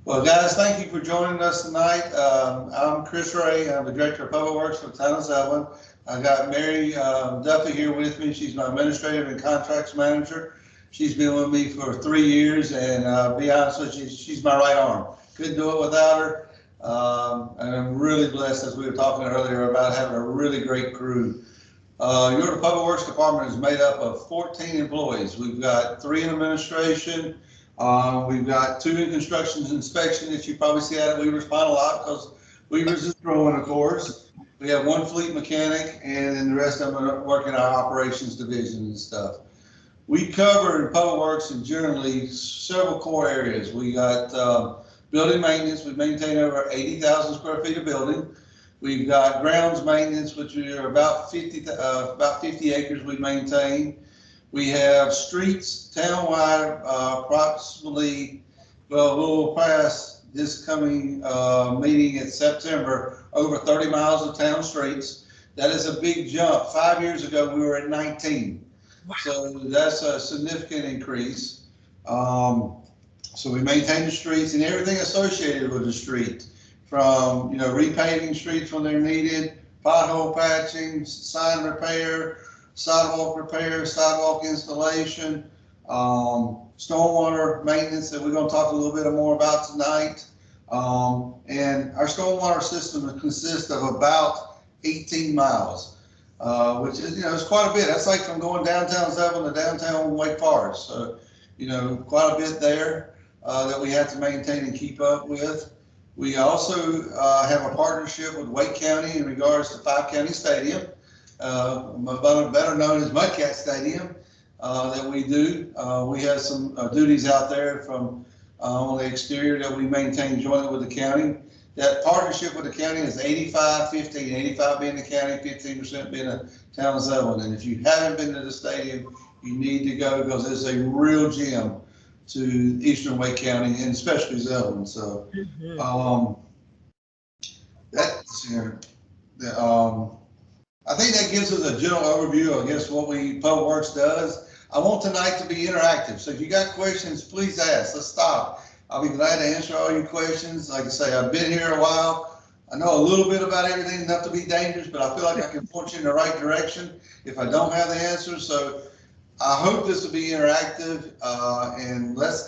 Well, guys, thank you for joining us tonight. I'm Chris Ray. I'm the Director of Public Works for the town of Zebulon. I got Mary Duffy here with me. She's my Administrative and Contracts Manager. She's been with me for 3 years, and be honest with you, she's my right arm. Couldn't do it without her. And I'm really blessed, as we were talking earlier, about having a really great crew. Your Public Works Department is made up of 14 employees. We've got 3 in administration. We've got 2 in construction and inspection that you probably see out at Weaver's Pond a lot because Weaver's is growing, of course. We have 1 fleet mechanic, and then the rest of them are working our operations division and stuff. We cover in Public Works and generally several core areas. We got building maintenance. We maintain over 80,000 square feet of building. We've got grounds maintenance, which are about 50 acres we maintain. We have streets townwide, approximately, well, we'll pass this coming meeting in September, over 30 miles of town streets. That is a big jump. 5 years ago, we were at 19. Wow. So that's a significant increase. So we maintain the streets and everything associated with the street, from repaving streets when they're needed, pothole patching, sign repair, sidewalk repair, sidewalk installation, stormwater maintenance that we're going to talk a little bit more about tonight. And our stormwater system consists of about 18 miles, which is, it's quite a bit. That's like from going downtown Zebulon to downtown Wake Forest. So, quite a bit there that we have to maintain and keep up with. We also have a partnership with Wake County in regards to 5-County Stadium, better known as Mudcat Stadium, that we do. We have some duties out there from on the exterior that we maintain jointly with the county. That partnership with the county is 85-15, 85 being the county, 15% being the town of Zebulon. And if you haven't been to the stadium, you need to go because it's a real gem to Eastern Wake County and especially Zebulon. So that's here. I think that gives us a general overview of, I guess, what Public Works does. I want tonight to be interactive. So if you got questions, please ask. Let's stop. I'll be glad to answer all your questions. Like I say, I've been here a while. I know a little bit about everything, enough to be dangerous, but I feel like I can point you in the right direction if I don't have the answers. So I hope this will be interactive, and let's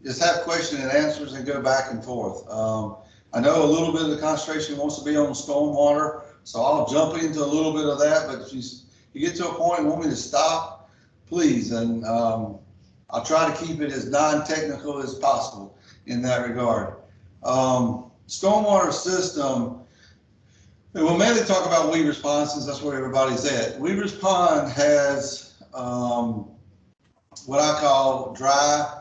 just have question and answers and go back and forth. I know a little bit of the concentration wants to be on stormwater, so I'll jump into a little bit of that, but if you get to a point and want me to stop, please, and I'll try to keep it as non-technical as possible in that regard. Stormwater system, we'll mainly talk about Weaver's Pond since that's where everybody's at. Weaver's Pond has what I call dry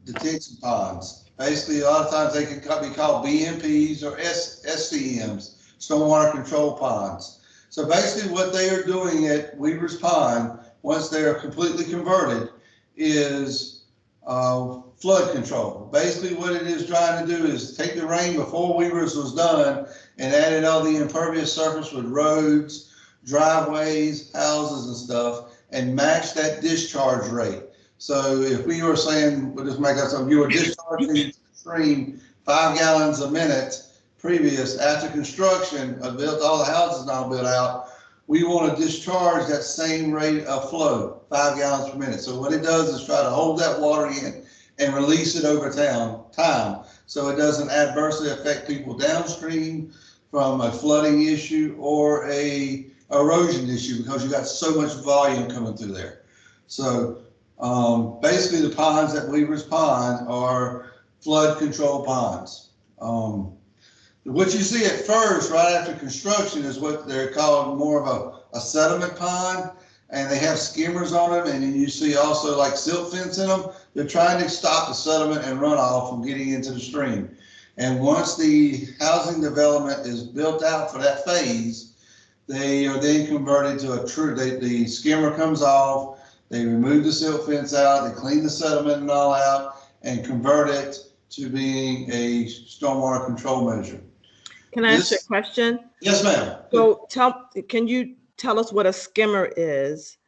detention ponds. Basically, a lot of times they can be called BMPs or SCMs, stormwater control ponds. So basically what they are doing at Weaver's Pond, once they are completely converted, is flood control. Basically what it is trying to do is take the rain before Weaver's was done and added all the impervious surface with roads, driveways, houses and stuff, and match that discharge rate. So if we were saying, we'll just make that something, you were discharging the stream 5 gallons a minute previous after construction, built all the houses now built out, we want to discharge that same rate of flow, 5 gallons per minute. So what it does is try to hold that water in and release it over time, so it doesn't adversely affect people downstream from a flooding issue or a erosion issue because you got so much volume coming through there. So basically the ponds at Weaver's Pond are flood control ponds. What you see at first, right after construction, is what they're called more of a sediment pond, and they have skimmers on them, and then you see also like silt fence in them. They're trying to stop the sediment and runoff from getting into the stream. And once the housing development is built out for that phase, they are then converted to a true, the skimmer comes off, they remove the silt fence out, they clean the sediment and all out, and convert it to being a stormwater control measure. Can I ask you a question? Yes, ma'am. So can you tell us what a skimmer is?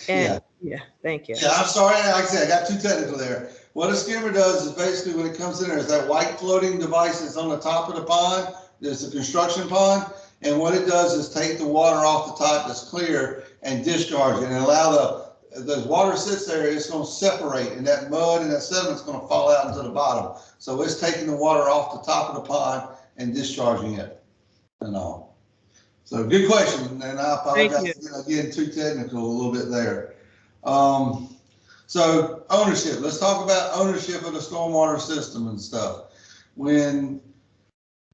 And, yeah, thank you. Yeah, I'm sorry, like I said, I got too technical there. What a skimmer does is basically when it comes in there, is that white floating device that's on the top of the pond. It's a construction pond. And what it does is take the water off the top that's clear and discharge it and allow the water sits there, it's going to separate, and that mud and that sediment's going to fall out into the bottom. So it's taking the water off the top of the pond and discharging it and all. So good question, and I apologize for getting too technical a little bit there. So ownership, let's talk about ownership of the stormwater system and stuff. When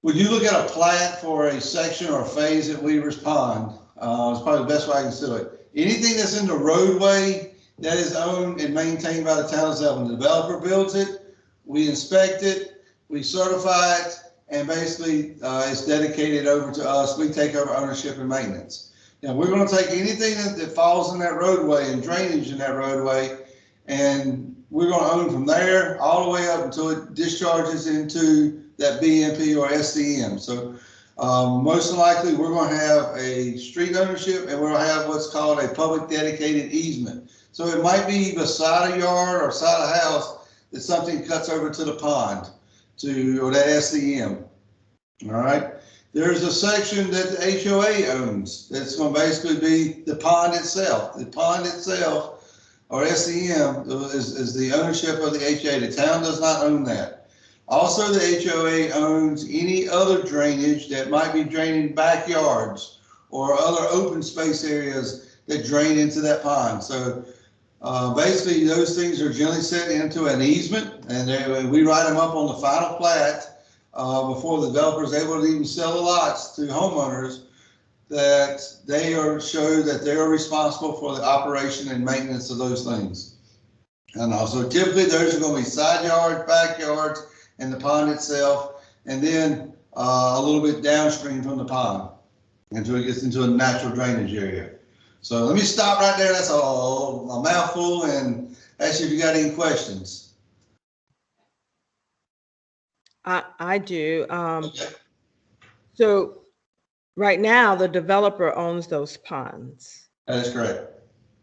you look at a plat for a section or a phase at Weaver's Pond, it's probably the best way I can say it. Anything that's in the roadway that is owned and maintained by the town of Zebulon, the developer builds it, we inspect it, we certify it, and basically it's dedicated over to us. We take over ownership and maintenance. Now we're going to take anything that falls in that roadway and drainage in that roadway, and we're going to own from there all the way up until it discharges into that BMP or SCM. So most likely we're going to have a street ownership, and we're going to have what's called a public dedicated easement. So it might be beside a yard or side of a house that something cuts over to the pond or that SCM. All right. There's a section that the HOA owns that's going to basically be the pond itself. The pond itself, or SCM, is the ownership of the HOA. The town does not own that. Also, the HOA owns any other drainage that might be draining backyards or other open space areas that drain into that pond. So basically, those things are generally set into an easement, and we write them up on the final plat before the developer is able to even sell the lots to homeowners, that they show that they are responsible for the operation and maintenance of those things. And also, typically, those are going to be side yards, backyards, and the pond itself, and then a little bit downstream from the pond until it gets into a natural drainage area. So let me stop right there. That's a mouthful, and ask you if you got any questions. I do. Okay. So right now, the developer owns those ponds. That is correct.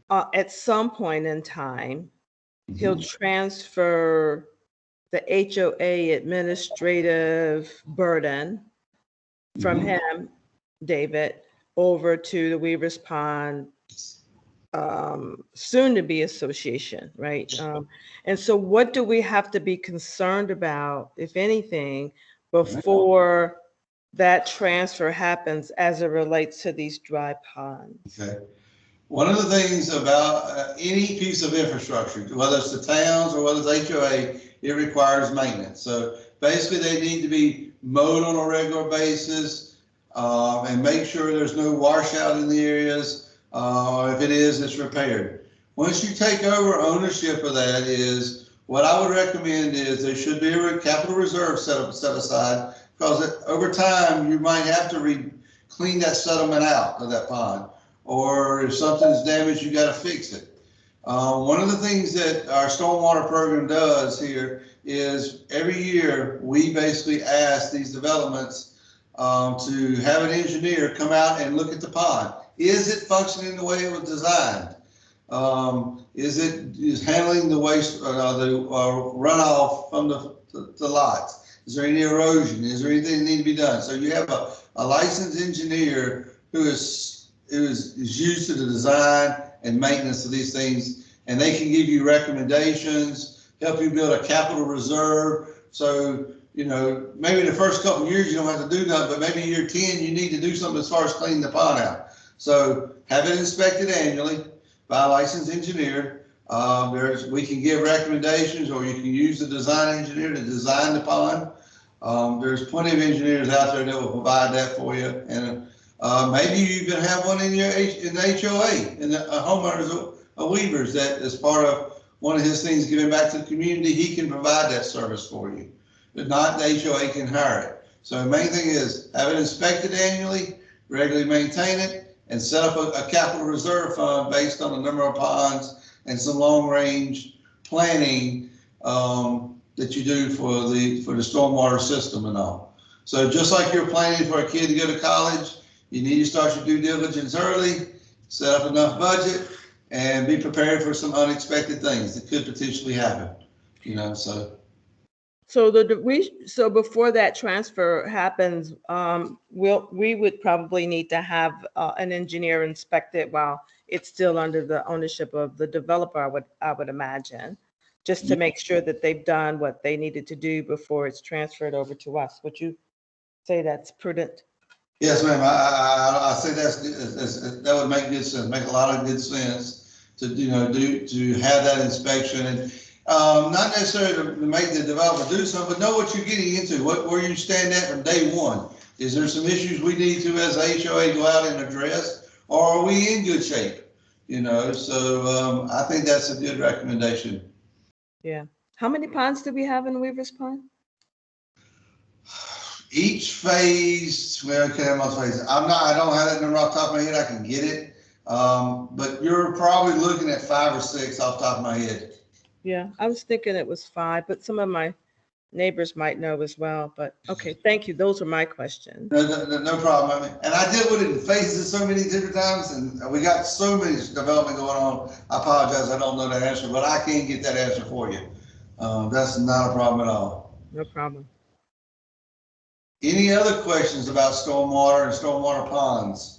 At some point in time, he'll transfer the HOA administrative burden from him, David, over to the Weaver's Pond soon to be association, right? And so what do we have to be concerned about, if anything, before that transfer happens as it relates to these dry ponds? Okay. One of the things about any piece of infrastructure, whether it's the towns or whether it's HOA, it requires maintenance. So basically they need to be mowed on a regular basis and make sure there's no washout in the areas. If it is, it's repaired. Once you take over ownership of that, what I would recommend is there should be a capital reserve set aside, because over time you might have to clean that settlement out of that pond. Or if something's damaged, you got to fix it. One of the things that our stormwater program does here is every year we basically ask these developments to have an engineer come out and look at the pond. Is it functioning the way it was designed? Is handling the waste, the runoff from the lots? Is there any erosion? Is there anything that needs to be done? So you have a licensed engineer who is used to the design and maintenance of these things, and they can give you recommendations, help you build a capital reserve. So, maybe the first couple of years you don't have to do nothing, but maybe year 10 you need to do something as far as cleaning the pond out. So have it inspected annually by a licensed engineer. We can give recommendations, or you can use the design engineer to design the pond. There's plenty of engineers out there that will provide that for you. And maybe you even have one in the HOA, in the homeowners of Weavers, that is part of one of his things, giving back to the community. He can provide that service for you, but not the HOA can hire it. So the main thing is have it inspected annually, regularly maintain it, and set up a capital reserve fund based on the number of ponds and some long range planning that you do for the stormwater system and all. So just like you're planning for a kid to go to college, you need to start your due diligence early, set up enough budget, and be prepared for some unexpected things that could potentially happen. you know, so. So before that transfer happens, we would probably need to have an engineer inspect it while it's still under the ownership of the developer, I would imagine, just to make sure that they've done what they needed to do before it's transferred over to us. Would you say that's prudent? Yes, ma'am. I say that would make good sense, make a lot of good sense to, to have that inspection and, not necessarily to make the developer do something, but know what you're getting into, where you stand at from day one. Is there some issues we need to, as a HOA, go out and address, or are we in good shape? So, I think that's a good recommendation. Yeah. How many ponds do we have in Weaver's Pond? Each phase, well, okay, how much phase? I don't have that number off the top of my head. I can get it. But you're probably looking at 5 or 6 off the top of my head. Yeah, I was thinking it was 5, but some of my neighbors might know as well. But okay, thank you. Those are my questions. No problem. I mean, and I deal with it in phases so many different times, and we got so many development going on. I apologize, I don't know that answer, but I can get that answer for you. That's not a problem at all. No problem. Any other questions about stormwater and stormwater ponds?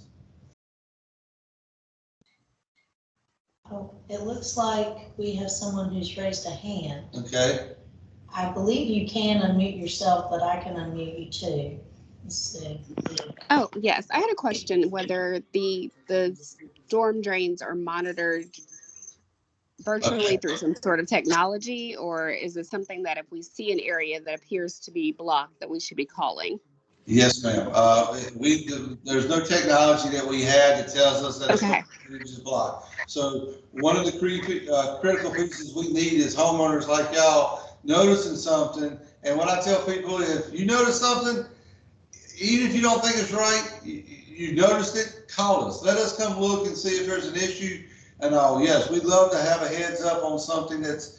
Oh, it looks like we have someone who's raised a hand. Okay. I believe you can unmute yourself, but I can unmute you too. Let's see. Oh, yes. I had a question whether the storm drains are monitored virtually through some sort of technology, or is it something that if we see an area that appears to be blocked that we should be calling? Yes, ma'am. There's no technology that we had that tells us that Okay. it's blocked. So one of the critical pieces we need is homeowners like y'all noticing something. And what I tell people, if you notice something, even if you don't think it's right, you noticed it, call us. Let us come look and see if there's an issue. And yes, we'd love to have a heads up on something that's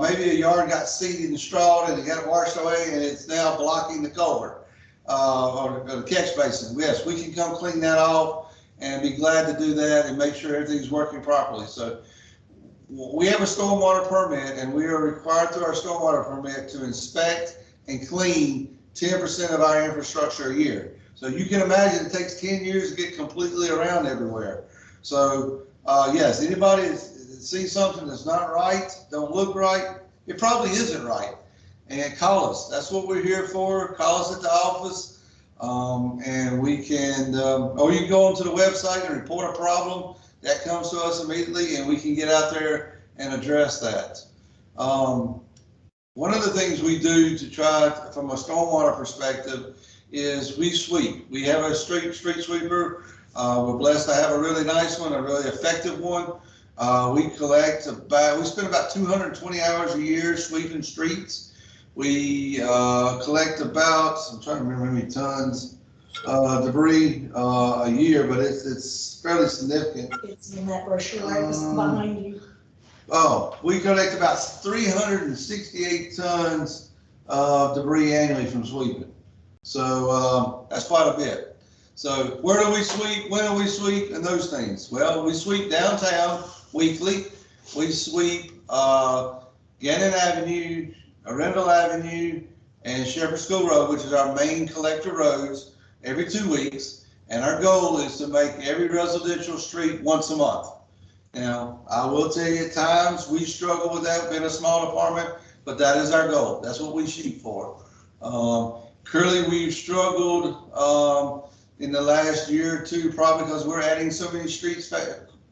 maybe a yard got seeded and strawed and it got washed away and it's now blocking the culvert. Or the catch basin. Yes, we can come clean that off and be glad to do that and make sure everything's working properly. So we have a stormwater permit and we are required through our stormwater permit to inspect and clean 10% of our infrastructure a year. So you can imagine it takes 10 years to get completely around everywhere. So yes, anybody that sees something that's not right, don't look right, it probably isn't right. And call us. That's what we're here for. Call us at the office, and we can, or you can go onto the website and report a problem. That comes to us immediately, and we can get out there and address that. One of the things we do to try, from a stormwater perspective, is we sweep. We have a street sweeper. We're blessed to have a really nice one, a really effective one. We spend about 220 hours a year sweeping streets. We collect about, I'm trying to remember how many tons debris a year, but it's fairly significant. It's in that brochure right behind you. Oh, we collect about 368 tons of debris annually from sweeping. So that's quite a bit. So where do we sweep? When do we sweep? And those things. Well, we sweep downtown weekly. We sweep Gannon Avenue, Arundel Avenue, and Shepherd School Road, which is our main collector roads, every 2 weeks. And our goal is to make every residential street once a month. Now, I will tell you at times we struggle with that, being a small department, but that is our goal. That's what we shoot for. Currently, we've struggled in the last year or two, probably because we're adding so many streets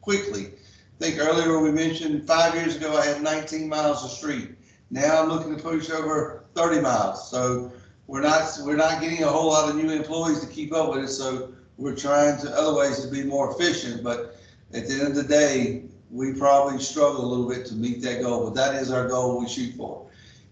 quickly. I think earlier we mentioned 5 years ago I had 19 miles of street. Now I'm looking to push over 30 miles. So we're not getting a whole lot of new employees to keep up with it. So we're trying to other ways to be more efficient. But at the end of the day, we probably struggle a little bit to meet that goal. But that is our goal we shoot for.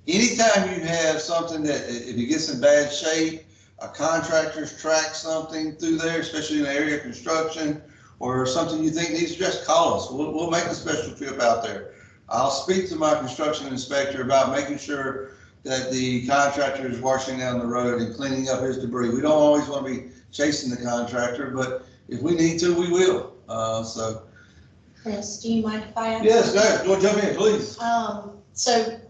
Anytime you have something that if it gets in bad shape, a contractor's tracked something through there, especially in the area of construction, or something you think needs addressed, call us. We'll make a special trip out there. I'll speak to my construction inspector about making sure that the contractor is washing down the road and cleaning up his debris. We don't always want to be chasing the contractor, but if we need to, we will. Chris, do you mind if I ask? Yes, go ahead. Go jump in, please. So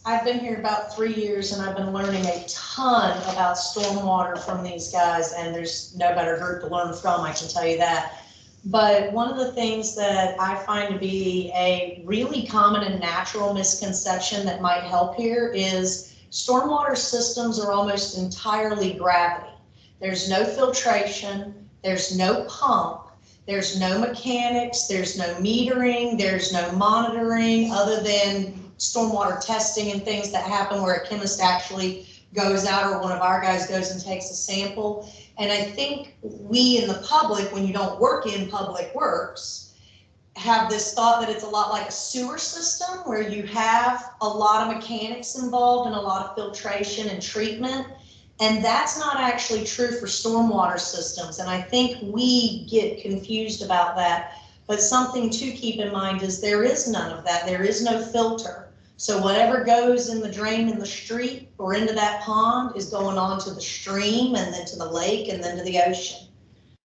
I've been here about 3 years and I've been learning a ton about stormwater from these guys, and there's no better group to learn from, I can tell you that. But one of the things that I find to be a really common and natural misconception that might help here is stormwater systems are almost entirely gravity. There's no filtration, there's no pump, there's no mechanics, there's no metering, there's no monitoring other than stormwater testing and things that happen where a chemist actually goes out or one of our guys goes and takes a sample. And I think we in the public, when you don't work in public works, have this thought that it's a lot like a sewer system where you have a lot of mechanics involved and a lot of filtration and treatment. And that's not actually true for stormwater systems. And I think we get confused about that. But something to keep in mind is there is none of that. There is no filter. So whatever goes in the drain in the street or into that pond is going on to the stream and then to the lake and then to the ocean.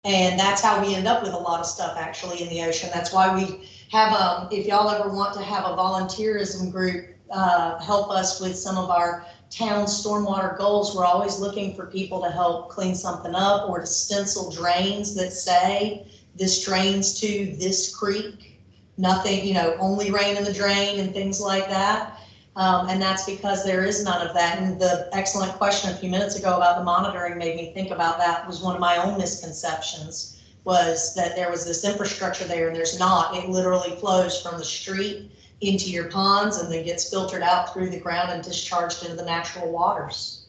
And that's how we end up with a lot of stuff actually in the ocean. That's why we have, if y'all ever want to have a volunteerism group help us with some of our town stormwater goals, we're always looking for people to help clean something up or to stencil drains that say this drains to this creek. Nothing, you know, only rain in the drain and things like that. And that's because there is none of that. And the excellent question a few minutes ago about the monitoring made me think about that. Was one of my own misconceptions, was that there was this infrastructure there, and there's not. It literally flows from the street into your ponds and then gets filtered out through the ground and discharged into the natural waters.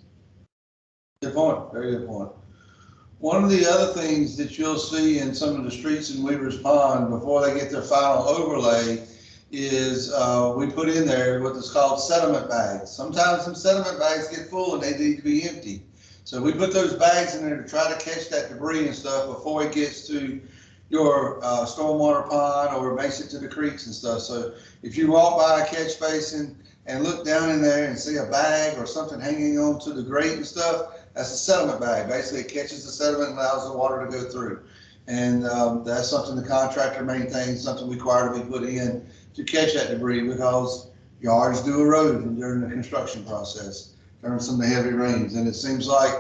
Good point, very good point. One of the other things that you'll see in some of the streets in Weaver's Pond before they get their final overlay is we put in there what is called sediment bags. Sometimes some sediment bags get full and they need to be empty. So we put those bags in there to try to catch that debris and stuff before it gets to your stormwater pond or makes it to the creeks and stuff. So if you walk by a catch basin and look down in there and see a bag or something hanging on to the grate and stuff, that's a sediment bag. Basically, it catches the sediment and allows the water to go through. And that's something the contractor maintains, something required to be put in to catch that debris because yards do erode during the construction process during some of the heavy rains. And it seems like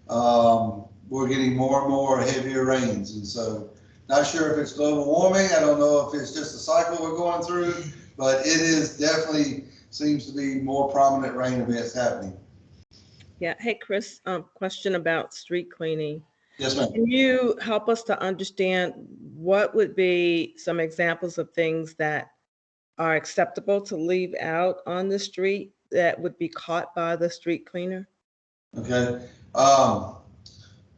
we're getting more and more heavier rains. And so not sure if it's global warming. I don't know if it's just a cycle we're going through, but it is definitely seems to be more prominent rain events happening. Yeah. Hey, Chris, question about street cleaning. Yes, ma'am. Can you help us to understand what would be some examples of things that are acceptable to leave out on the street that would be caught by the street cleaner? Okay.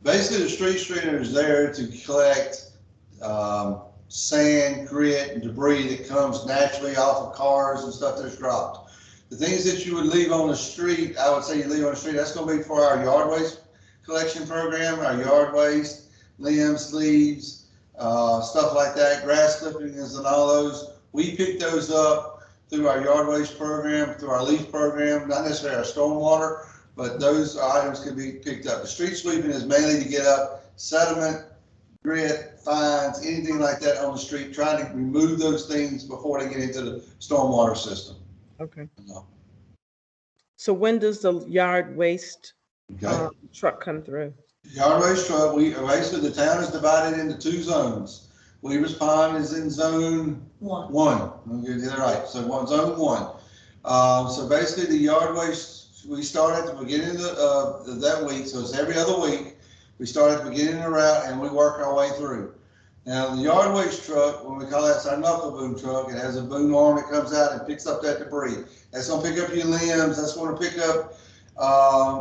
Basically, the street cleaner is there to collect sand, grit, and debris that comes naturally off of cars and stuff that's dropped. The things that you would leave on the street, I would say you leave on the street, that's going to be for our yard waste collection program, our yard waste, limbs, leaves, stuff like that, grass clippings and all those. We pick those up through our yard waste program, through our leaf program, not necessarily our stormwater, but those items can be picked up. The street sweeping is mainly to get up sediment, grit, fines, anything like that on the street, trying to remove those things before they get into the stormwater system. Okay. No. So when does the yard waste Okay. truck come through? Yard waste truck, basically the town is divided into 2 zones. Weaver's Pond is in zone one. Okay, is that right? So zone 1. So basically the yard waste, we start at the beginning of that week. So it's every other week. We start at the beginning of the route and we work our way through. Now the yard waste truck, when we call that, it's our knuckle boom truck. It has a boom arm that comes out and picks up that debris. That's going to pick up your limbs. That's going to pick up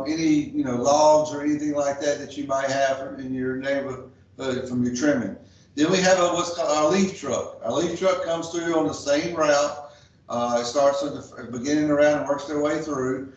any logs or anything like that you might have in your neighborhood from your trimming. Then we have what's called our leaf truck. Our leaf truck comes through on the same route. It starts at the beginning of the route and works their way through.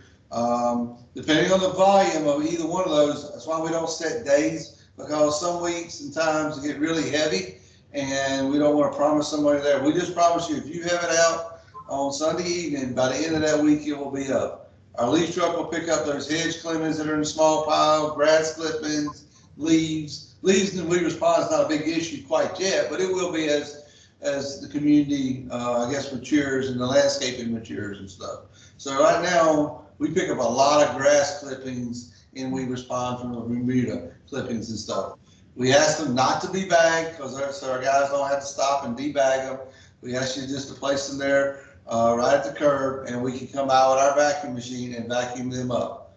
Depending on the volume of either one of those, that's why we don't set days, because some weeks and times get really heavy and we don't want to promise somebody there. We just promise you, if you have it out on Sunday evening, by the end of that week, it will be up. Our leaf truck will pick up those hedge clippings that are in a small pile, grass clippings, leaves. Leaves in Weaver's Pond is not a big issue quite yet, but it will be as as the community, I guess, matures and the landscaping matures and stuff. So right now, we pick up a lot of grass clippings and we respond from the Bermuda clippings and stuff. We ask them not to be bagged because so our guys don't have to stop and debag them. We ask you just to place them there right at the curb, and we can come out with our vacuum machine and vacuum them up.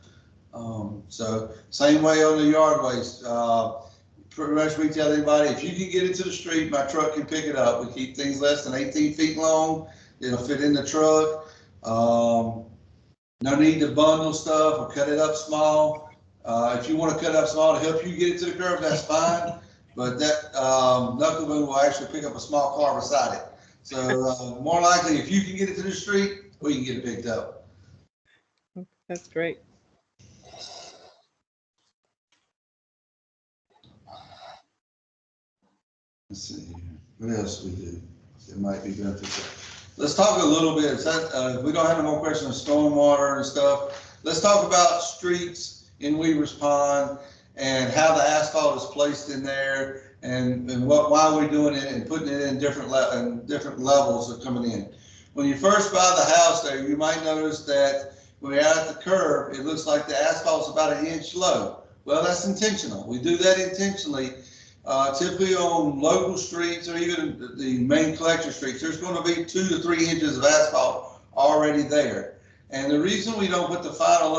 So same way on the yard waste. Pretty much we tell anybody, if you can get it to the street, my truck can pick it up. We keep things less than 18 feet long. It'll fit in the truck. No need to bundle stuff or cut it up small. If you want to cut it up small to help you get it to the curb, that's fine. But that knuckle boom will actually pick up a small car beside it. So more likely, if you can get it to the street, we can get it picked up. That's great. Let's see here. What else we do? It might be beneficial. Let's talk a little bit. We don't have any more questions on stormwater and stuff. Let's talk about streets in Weavers Pond and how the asphalt is placed in there and why we're doing it and putting it in different levels of coming in. When you first buy the house there, you might notice that when you're out at the curb, it looks like the asphalt's about an inch low. Well, that's intentional. We do that intentionally. Typically on local streets or even the main collector streets, there's going to be 2 to 3 inches of asphalt already there. And the reason we don't put the final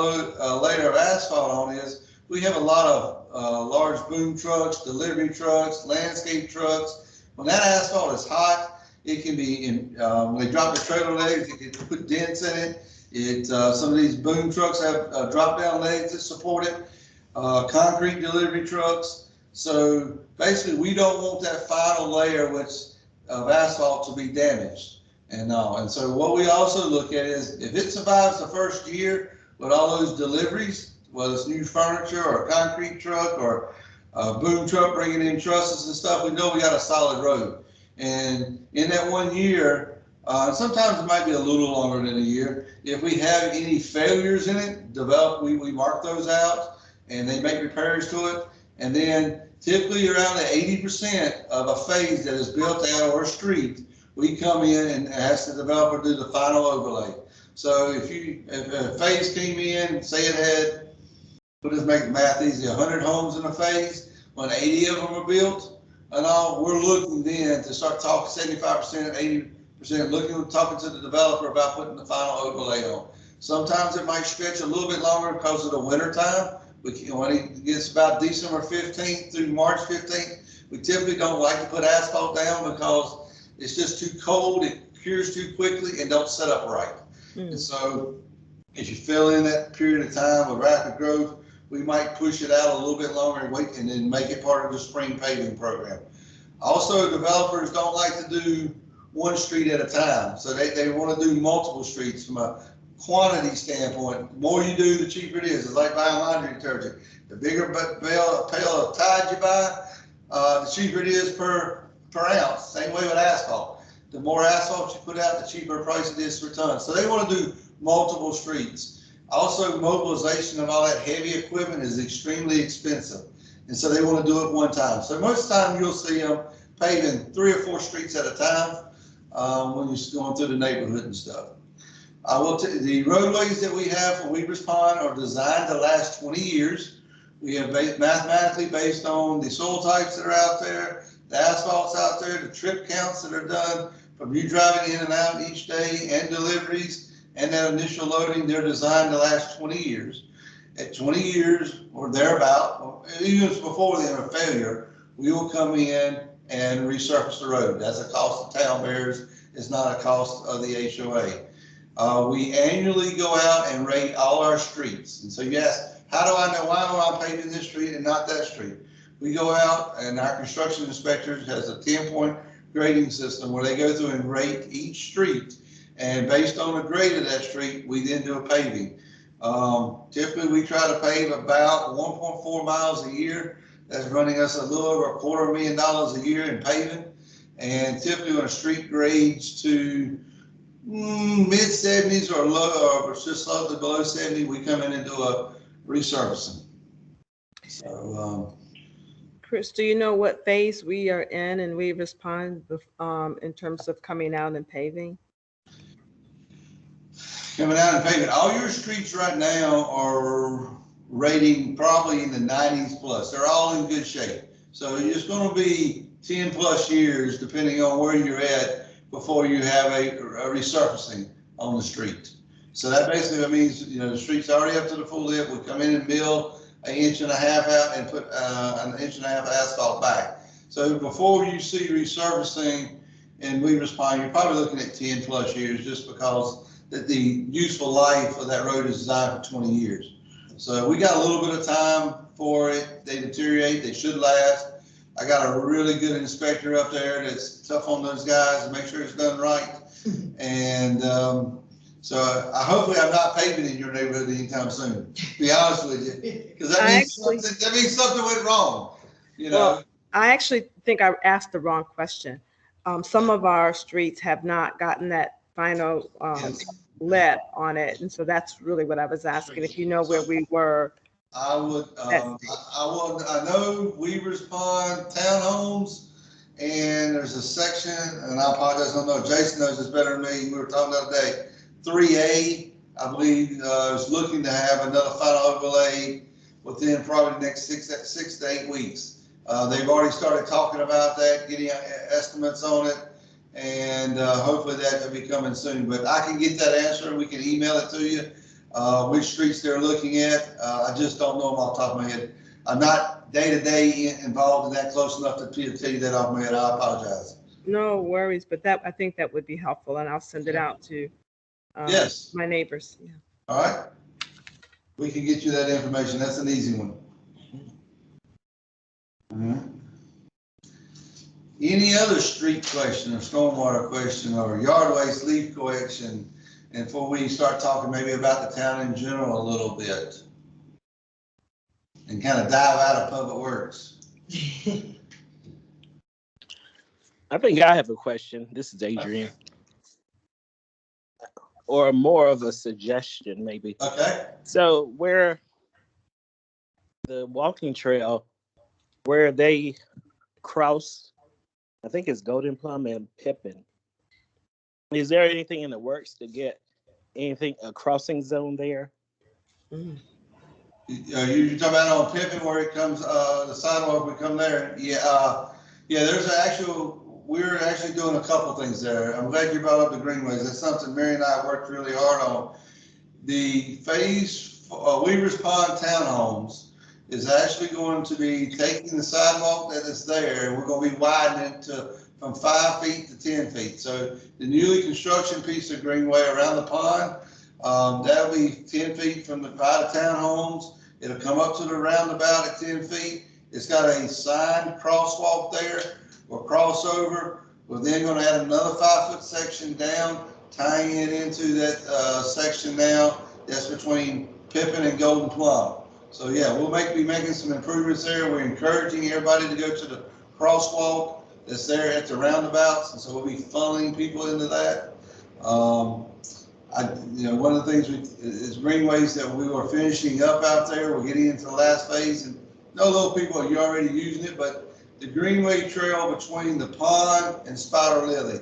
layer of asphalt on is we have a lot of large boom trucks, delivery trucks, landscape trucks. When that asphalt is hot, it can be when they drop the trailer legs, it can put dents in it. Some of these boom trucks have drop down legs that support it, concrete delivery trucks. So basically, we don't want that final layer of asphalt to be damaged. And so what we also look at is if it survives the first year with all those deliveries, whether it's new furniture or a concrete truck or a boom truck bringing in trusses and stuff, we know we got a solid road. And in that 1 year, sometimes it might be a little longer than a year. If we have any failures in it, we mark those out and they make repairs to it. And then typically around the 80% of a phase that is built out or a street, we come in and ask the developer to do the final overlay. So if a phase came in, say it had, we'll just make the math easy, 100 homes in a phase, when 80 of them are built and all, we're looking then to start talking 75%, 80%, talking to the developer about putting the final overlay on. Sometimes it might stretch a little bit longer because of the winter time. When it gets about December 15th through March 15th, we typically don't like to put asphalt down because it's just too cold, it cures too quickly and don't set up right. And so if you fill in that period of time with rapid growth, we might push it out a little bit longer and wait and then make it part of the spring paving program. Also, developers don't like to do one street at a time. So they want to do multiple streets from a quantity standpoint. The more you do, the cheaper it is. It's like buying laundry detergent. The bigger pail of Tide you buy, the cheaper it is per ounce. Same way with asphalt. The more asphalt you put out, the cheaper price it is per ton. So they want to do multiple streets. Also, mobilization of all that heavy equipment is extremely expensive. And so they want to do it one time. So most of the time you'll see them paving 3 or 4 streets at a time when you're going through the neighborhood and stuff. The roadways that we have for Weavers Pond are designed to last 20 years. We have mathematically based on the soil types that are out there, the asphalts out there, the trip counts that are done from you driving in and out each day and deliveries and that initial loading, they're designed to last 20 years. At 20 years or thereabout, even before the end of failure, we will come in and resurface the road. That's a cost the town bears. It's not a cost of the HOA. We annually go out and rate all our streets. And so you ask, how do I know why am I paving this street and not that street? We go out and our construction inspectors has a 10-point grading system where they go through and rate each street. And based on the grade of that street, we then do a paving. Typically, we try to pave about 1.4 miles a year. That's running us a little over $250,000 a year in paving. And typically, when a street grades to mid 70s or low, or just slightly below 70, we come in and do a resurfacing. So Chris, do you know what phase we are in we respond in terms of coming out and paving? Coming out and paving, all your streets right now are rating probably in the 90s plus. They're all in good shape. So it's going to be 10 plus years, depending on where you're at, before you have a resurfacing on the street. So that basically means, the street's already up to the full lip. We come in and mill an inch and a half out and put an inch and a half of asphalt back. So before you see resurfacing in Weavers Pond, you're probably looking at 10 plus years, just because the useful life of that road is designed for 20 years. So we got a little bit of time for it. They deteriorate, they should last. I got a really good inspector up there that's tough on those guys to make sure it's done right. And so hopefully I'm not paving in your neighborhood anytime soon, to be honest with you. Because that means something went wrong, Well, I actually think I asked the wrong question. Some of our streets have not gotten that final Yes. lead on it. And so that's really what I was asking, if you know where we were. I would, I know Weavers Pond Townhomes, and there's a section, and I apologize, I don't know, Jason knows this better than me, we were talking the other day, 3A, I believe, is looking to have another final overlay within probably the next 6 to 8 weeks. They've already started talking about that, getting estimates on it, and hopefully that will be coming soon. But I can get that answer, we can email it to you, which streets they're looking at. I just don't know them off the top of my head. I'm not day-to-day involved in that close enough to tell you that off my head. I apologize. No worries, but I think that would be helpful, and I'll send it out to Yes. my neighbors. Yeah. All right. We can get you that information. That's an easy one. Any other street question or stormwater question or yard waste leaf collection? And before we start talking maybe about the town in general a little bit and kind of dive out of public works. I think I have a question. This is Adrian. Or more of a suggestion, maybe. Okay. So where the walking trail, where they cross, I think it's Golden Plum and Pippin. Is there anything in the works to get a crossing zone there? Mm. You talking about on Pippin where it comes, the sidewalk would come there? Yeah, there's we're actually doing a couple things there. I'm glad you brought up the greenways. That's something Mary and I worked really hard on. The phase Weavers Pond Townhomes is actually going to be taking the sidewalk that is there, and we're going to be widening it from 5 feet to 10 feet. So the newly construction piece of greenway around the pond, that'll be 10 feet from the by the townhomes. It'll come up to the roundabout at 10 feet. It's got a signed crosswalk there or crossover. We're then going to add another 5-foot section down, tying it into that section now that's between Pippin and Golden Plum. So yeah, we'll be making some improvements there. We're encouraging everybody to go to the crosswalk that's there at the roundabouts, and so we'll be funneling people into that. One of the things is greenways that we were finishing up out there. We're getting into the last phase, and no little people, you're already using it, but the greenway trail between the pond and Spider Lily.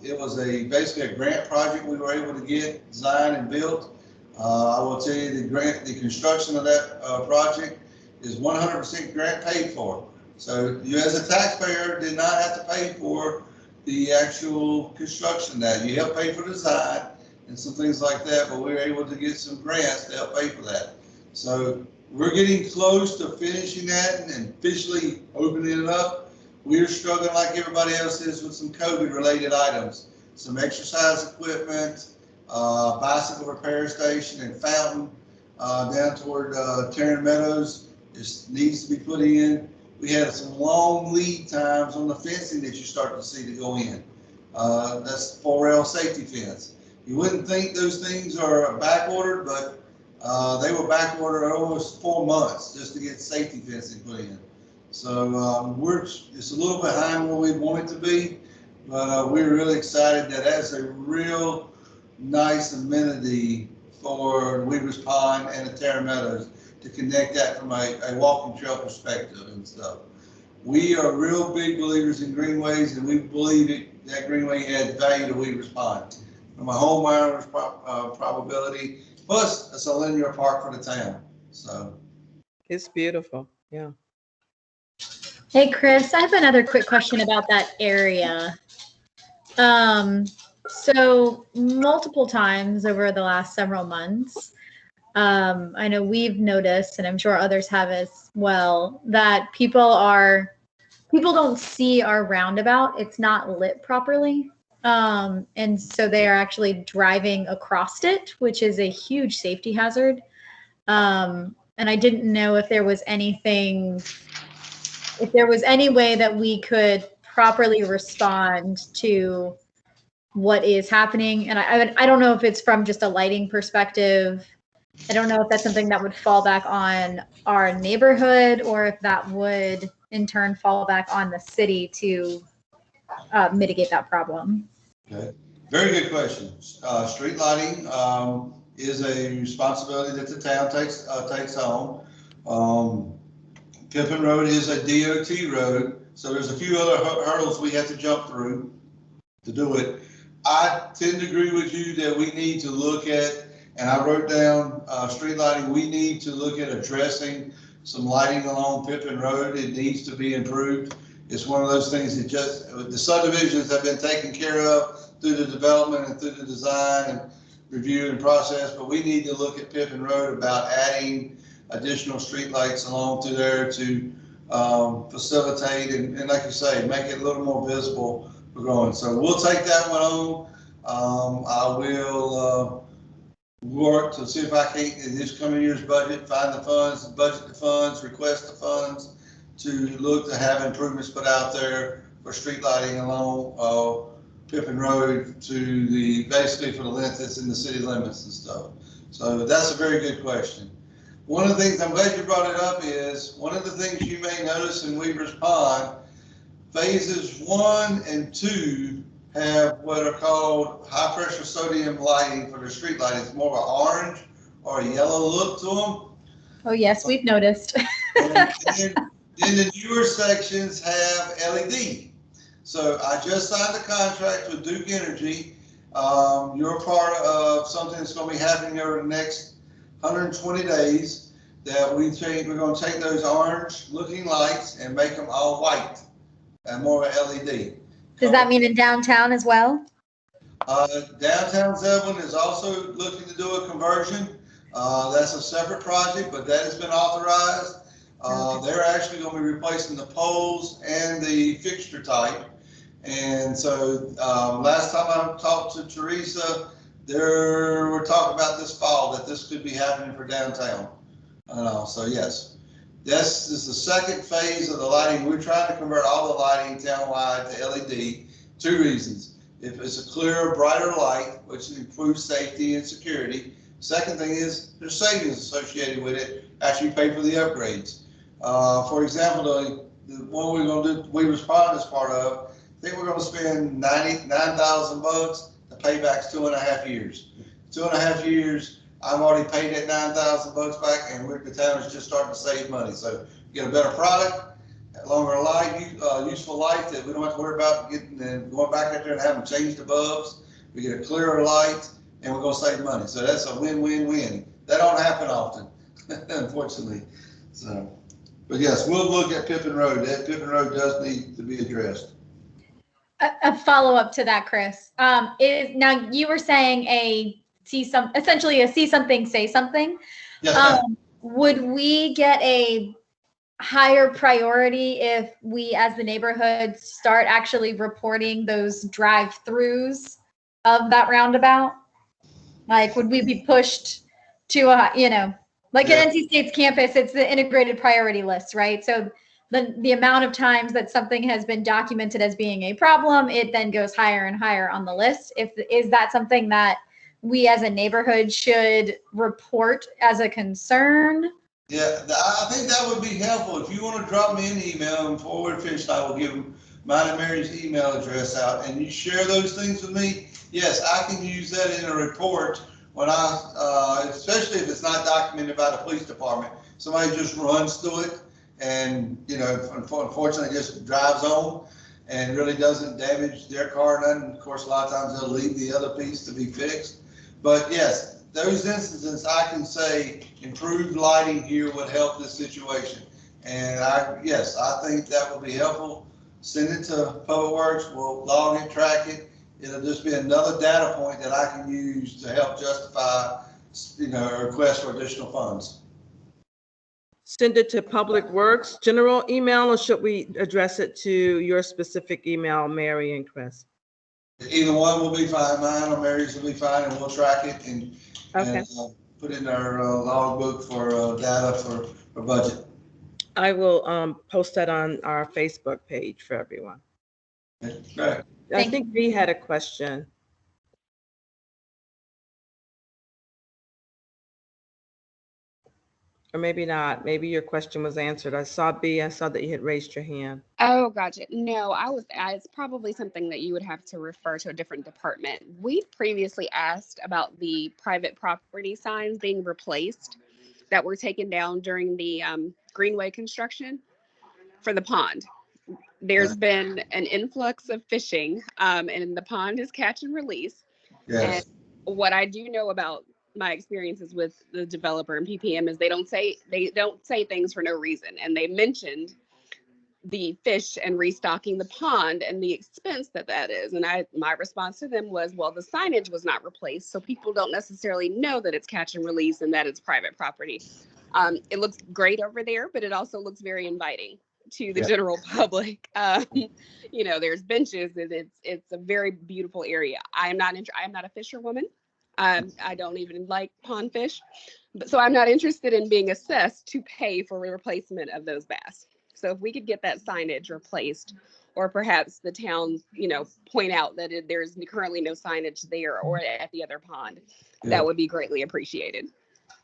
It was basically a grant project we were able to get designed and built. I will tell you the construction of that project is 100% grant paid for. So you as a taxpayer did not have to pay for the actual construction of that. You help pay for design and some things like that, but we were able to get some grants to help pay for that. So we're getting close to finishing that and officially opening it up. We're struggling like everybody else is with some COVID related items, some exercise equipment, bicycle repair station and fountain down toward Tarrant Meadows. Just needs to be put in. We had some long lead times on the fencing that you start to see to go in. That's 4L safety fence. You wouldn't think those things are back ordered, but they were back ordered almost 4 months just to get safety fencing put in. So we're just a little behind where we want it to be, but we're really excited that that's a real nice amenity for Weavers Pond and the Tarrant Meadows. to connect that from a walking trail perspective and stuff. We are real big believers in greenways, and we believe that greenway adds value to Weavers Pond. From a homeowner's probability, plus it's a linear park for the town. So It's beautiful. Yeah. Hey, Chris, I have another quick question about that area. So multiple times over the last several months, I know we've noticed, and I'm sure others have as well, that people don't see our roundabout. It's not lit properly. And so they are actually driving across it, which is a huge safety hazard. And I didn't know if there was any way that we could properly respond to what is happening. And I don't know if it's from just a lighting perspective. I don't know if that's something that would fall back on our neighborhood, or if that would in turn fall back on the city to mitigate that problem. okay, very good question. Street lighting is a responsibility that the town takes on. Pippin Road is a DOT road, so there's a few other hurdles we have to jump through to do it. I tend to agree with you that we need to look at, and I wrote down street lighting, we need to look at addressing some lighting along Pippin Road. It needs to be improved. It's one of those things that the subdivisions have been taken care of through the development and through the design and review and process, but we need to look at Pippin Road about adding additional street lights along through there to facilitate and like you say, make it a little more visible for going. So we'll take that one on. I will work to see if I can, in this coming year's budget, find the funds, budget the funds, request the funds to look to have improvements put out there for street lighting along Pippin Road to basically for the length that's in the city limits and stuff. So that's a very good question. One of the things, I'm glad you brought it up, is one of the things you may notice in Weavers Pond, phases 1 and 2 have what are called high pressure sodium lighting for the street lighting. It's more of an orange or a yellow look to them. Oh yes, we've noticed. And then the newer sections have LED. So I just signed a contract with Duke Energy. You're part of something that's going to be happening over the next 120 days that we're going to take those orange looking lights and make them all white and more of an LED. Does that mean in downtown as well? Downtown Zebulon is also looking to do a conversion. That's a separate project, but that has been authorized. They're actually going to be replacing the poles and the fixture type. And so last time I talked to Teresa, we're talking about this fall that this could be happening for downtown. So yes, this is the second phase of the lighting. We're trying to convert all the lighting townwide to LED. 2 reasons. If it's a clearer, brighter light, which improves safety and security. Second thing is there's savings associated with it after you pay for the upgrades. For example, the one we're going to do, we respond as part of, I think we're going to spend $99,000. The payback's 2.5 years. 2.5 years, I've already paid that $9,000 back, and the town is just starting to save money. So you get a better product, longer life, useful life that we don't have to worry about going back out there and having to change the bulbs. We get a clearer light, and we're going to save money. So that's a win-win-win. That don't happen often, unfortunately. So, but yes, we'll look at Pippin Road. That Pippin Road does need to be addressed. A follow-up to that, Chris. Now you were saying essentially a see something, say something. Yes, Would we get a higher priority if we, as the neighborhood, start actually reporting those drive-throughs of that roundabout? Like, would we be pushed to like Yeah. at NC State's campus, it's the integrated priority list, right? So the amount of times that something has been documented as being a problem, it then goes higher and higher on the list. Is that something that we as a neighborhood should report as a concern? Yeah, I think that would be helpful. If you want to drop me an email and forward Fish, I will give them mine and Mary's email address out, and you share those things with me. Yes, I can use that in a report when especially if it's not documented by the police department. somebody just runs through it and, unfortunately just drives on and really doesn't damage their car none. Of course, a lot of times they'll leave the other piece to be fixed. But yes, those instances, I can say improved lighting here would help this situation. And I think that would be helpful. Send it to Public Works, we'll log it, track it. It'll just be another data point that I can use to help justify, a request for additional funds. Send it to Public Works general email, or should we address it to your specific email, Mary and Chris? Either one will be fine, mine or Mary's will be fine, and we'll track it and, Okay. put in our logbook for data for budget. I will post that on our Facebook page for everyone. Great. I think we had a question. Or maybe not. Maybe your question was answered. I saw B. I saw that you had raised your hand. Oh, gotcha. No, it's probably something that you would have to refer to a different department. We previously asked about the private property signs being replaced that were taken down during the greenway construction for the pond. There's been an influx of fishing, and the pond is catch and release. Yes. And what I do know about my experiences with the developer and PPM is they don't say things for no reason. And they mentioned the fish and restocking the pond and the expense that is. And my response to them was, well, the signage was not replaced, so people don't necessarily know that it's catch and release and that it's private property. It looks great over there, but it also looks very inviting to the general public. There's benches and it's a very beautiful area. I am not a fisherwoman. I don't even like pond fish, so I'm not interested in being assessed to pay for a replacement of those bass. So if we could get that signage replaced, or perhaps the town, point out that there's currently no signage there or at the other pond, that would be greatly appreciated.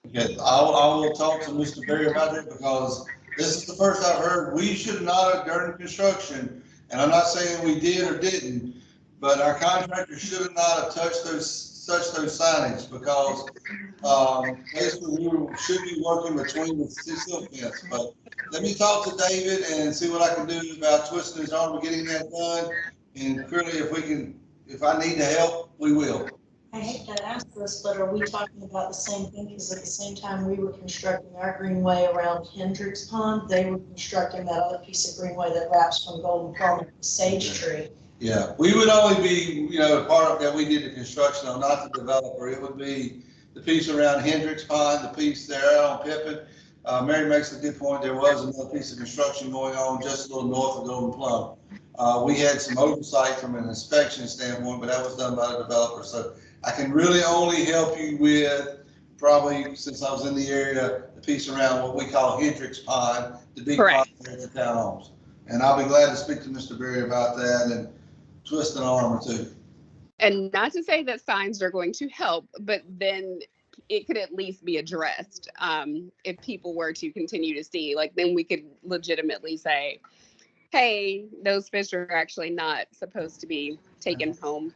Okay, I will talk to Mr. Berry about it, because this is the first I've heard. We should not have, during construction, and I'm not saying we did or didn't, but our contractor should not have touched those signage, because basically we should be working between the silt fence. But let me talk to David and see what I can do about twisting his arm and getting that done. And clearly, if I need to help, we will. I hate to ask this, but are we talking about the same thing? Because at the same time we were constructing our greenway around Hendricks Pond, they were constructing that other piece of greenway that wraps from Golden Plum to Sage Tree. Yeah, we would only be, the part of that we did the construction on, not the developer. It would be the piece around Hendricks Pond, the piece there on Pippin. Mary makes a good point. There was another piece of construction going on just a little north of Golden Plum. We had some oversight from an inspection standpoint, but that was done by the developer. So I can really only help you with, probably since I was in the area, the piece around what we call Hendricks Pond, the big pond that the town owns. And I'll be glad to speak to Mr. Berry about that and twist an arm or two. And not to say that signs are going to help, but then it could at least be addressed. If people were to continue to see, then we could legitimately say, hey, those fish are actually not supposed to be taken home.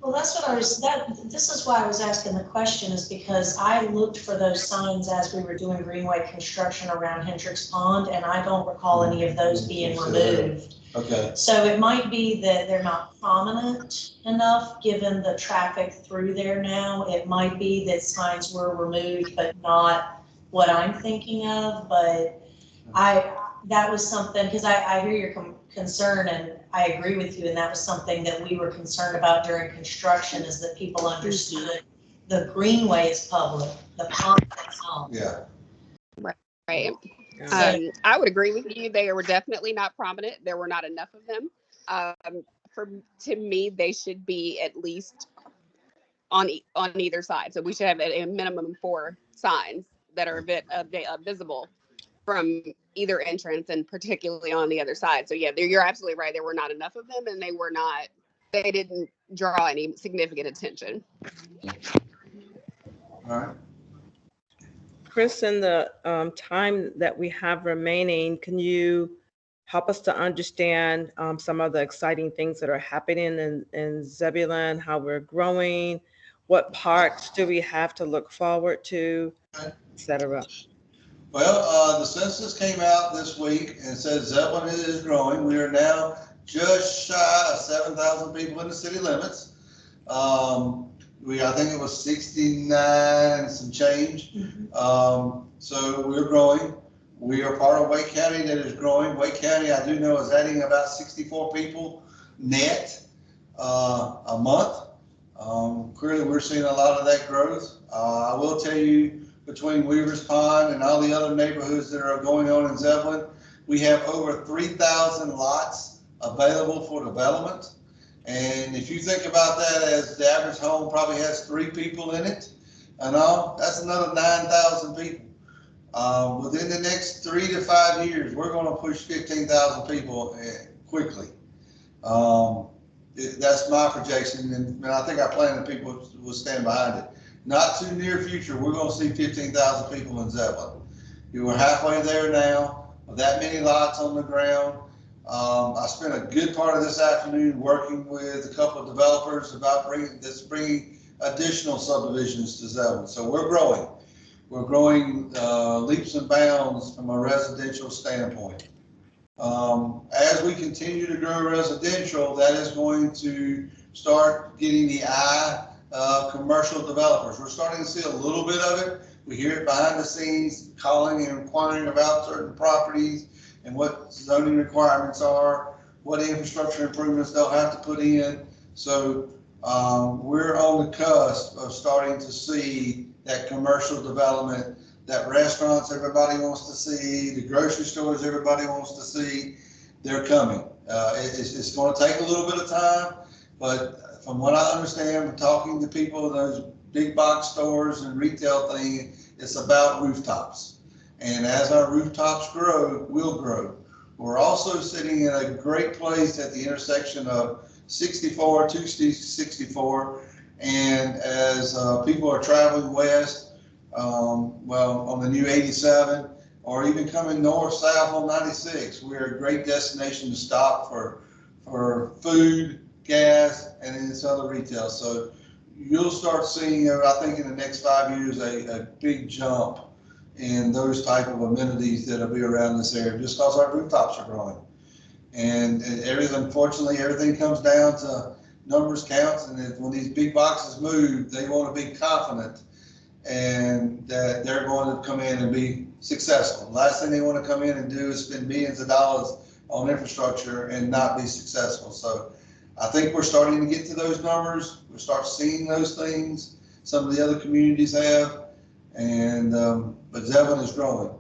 Well, that's what this is why I was asking the question, is because I looked for those signs as we were doing greenway construction around Hendricks Pond, and I don't recall any of those being removed. Okay. So it might be that they're not prominent enough, given the traffic through there now. It might be that signs were removed, but not what I'm thinking of. But that was something, because I hear your concern, and I agree with you, and that was something that we were concerned about during construction, is that people understood the greenway is public, the pond is not. Yeah. Right. I would agree with you. They were definitely not prominent. There were not enough of them. To me, they should be at least on either side. So we should have a minimum 4 signs that are visible from either entrance, and particularly on the other side. So yeah, you're absolutely right. There were not enough of them, and they didn't draw any significant attention. All right. Chris, in the time that we have remaining, can you help us to understand some of the exciting things that are happening in Zebulon, how we're growing, What parks do we have to look forward to, Okay. et cetera? Well, the census came out this week and says Zebulon is growing. We are now just shy of 7,000 people in the city limits. I think it was 69 and some change. So we're growing. We are part of Wake County that is growing. Wake County, I do know, is adding about 64 people net a month. Clearly, we're seeing a lot of that growth. I will tell you, between Weaver's Pond and all the other neighborhoods that are going on in Zebulon, we have over 3,000 lots available for development. And if you think about that as the average home probably has 3 people in it, and all, that's another 9,000 people. Within the next 3 to 5 years, we're going to push 15,000 people quickly. That's my projection, and I think our planning people will stand behind it. Not too near future, we're going to see 15,000 people in Zebulon. We're halfway there now, with that many lots on the ground. I spent a good part of this afternoon working with a couple of developers about bringing additional subdivisions to Zebulon. So we're growing. We're growing leaps and bounds from a residential standpoint. As we continue to grow residential, that is going to start getting the eye of commercial developers. We're starting to see a little bit of it. We hear it behind the scenes, calling and inquiring about certain properties and what zoning requirements are, what infrastructure improvements they'll have to put in. So we're on the cusp of starting to see that commercial development, that restaurants everybody wants to see, the grocery stores everybody wants to see, they're coming. It's going to take a little bit of time, but from what I understand from talking to people in those big box stores and retail things, it's about rooftops. And as our rooftops grow, we'll grow. We're also sitting in a great place at the intersection of 264, and as people are traveling west, on the new 87, or even coming north, south on 96, we're a great destination to stop for food, gas, and then some other retail. So you'll start seeing, I think in the next 5 years, a big jump in those type of amenities that'll be around this area, just because our rooftops are growing. And unfortunately, everything comes down to numbers counts, and when these big boxes move, they want to be confident and that they're going to come in and be successful. Last thing they want to come in and do is spend millions of dollars on infrastructure and not be successful. So I think we're starting to get to those numbers. We'll start seeing those things. Some of the other communities have, and but Zebulon is growing.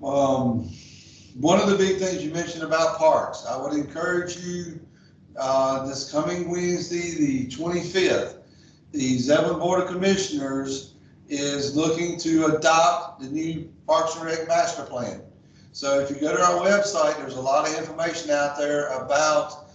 One of the big things you mentioned about parks, I would encourage you this coming Wednesday, the 25th, the Zebulon Board of Commissioners is looking to adopt the new Parks and Rec Master Plan. So if you go to our website, there's a lot of information out there about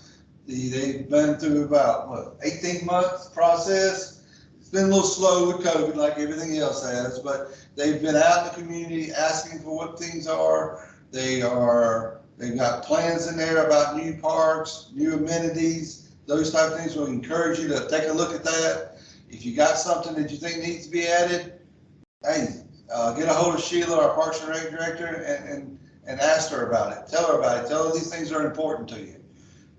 they've been through about, 18-month process. It's been a little slow with COVID like everything else has, but they've been out in the community asking for what things are. They've got plans in there about new parks, new amenities, those type of things. We'll encourage you to take a look at that. If you got something that you think needs to be added, hey, get a hold of Sheila, our Parks and Rec director, and ask her about it. Tell her about it. Tell her these things are important to you.